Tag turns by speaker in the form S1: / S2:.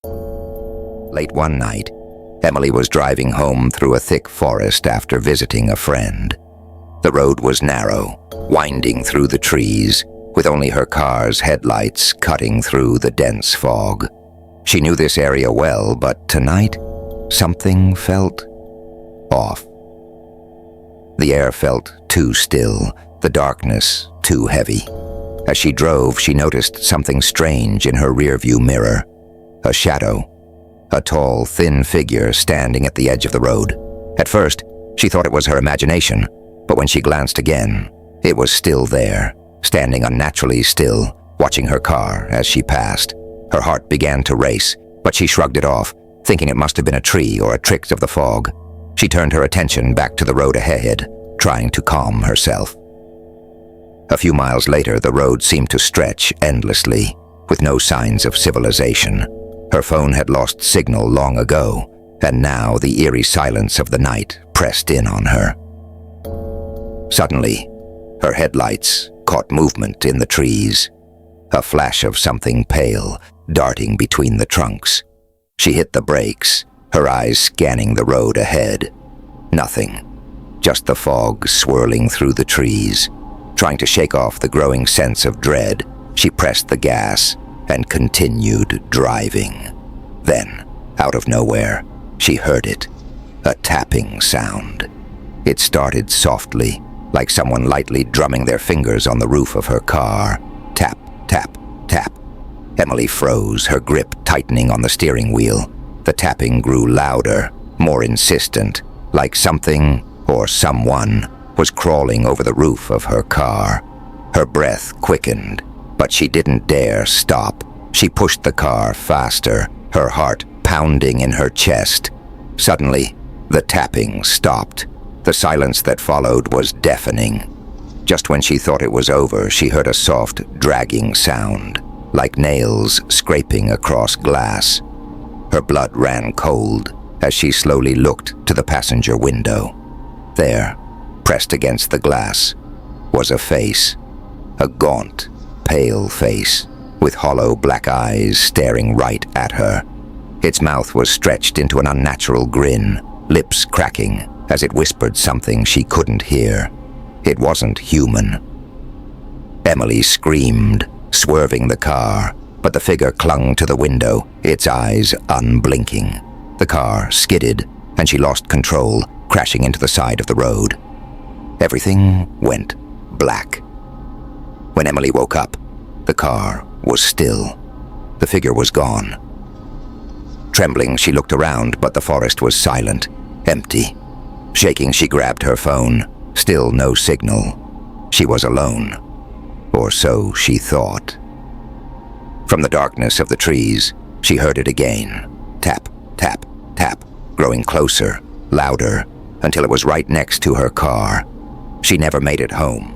S1: Late one night, Emily was driving home through a thick forest after visiting a friend. The road was narrow, winding through the trees, with only her car's headlights cutting through the dense fog. She knew this area well, but tonight, something felt off. The air felt too still, the darkness too heavy. As she drove, she noticed something strange in her rearview mirror. A shadow. A tall, thin figure standing at the edge of the road. At first, she thought it was her imagination, but when she glanced again, it was still there, standing unnaturally still, watching her car as she passed. Her heart began to race, but she shrugged it off, thinking it must have been a tree or a trick of the fog. She turned her attention back to the road ahead, trying to calm herself. A few miles later, the road seemed to stretch endlessly, with no signs of civilization. Her phone had lost signal long ago, and now the eerie silence of the night pressed in on her. Suddenly, her headlights caught movement in the trees, a flash of something pale darting between the trunks. She hit the brakes, her eyes scanning the road ahead. Nothing, just the fog swirling through the trees. Trying to shake off the growing sense of dread, she pressed the gas and continued driving. Then, out of nowhere, she heard it, a tapping sound. It started softly, like someone lightly drumming their fingers on the roof of her car. Tap, tap, tap. Emily froze, her grip tightening on the steering wheel. The tapping grew louder, more insistent, like something or someone was crawling over the roof of her car. Her breath quickened, but she didn't dare stop. She pushed the car faster, her heart pounding in her chest. Suddenly, the tapping stopped. The silence that followed was deafening. Just when she thought it was over, she heard a soft, dragging sound, like nails scraping across glass. Her blood ran cold as she slowly looked to the passenger window. There, pressed against the glass, was a face, a gaunt, pale face, with hollow black eyes staring right at her. Its mouth was stretched into an unnatural grin, lips cracking as it whispered something she couldn't hear. It wasn't human. Emily screamed, swerving the car, but the figure clung to the window, its eyes unblinking. The car skidded, and she lost control, crashing into the side of the road. Everything went black. When Emily woke up, the car was still. The figure was gone. Trembling, she looked around, but the forest was silent, empty. Shaking, she grabbed her phone. Still no signal. She was alone. Or so she thought. From the darkness of the trees, she heard it again. Tap, tap, tap, growing closer, louder, until it was right next to her car. She never made it home.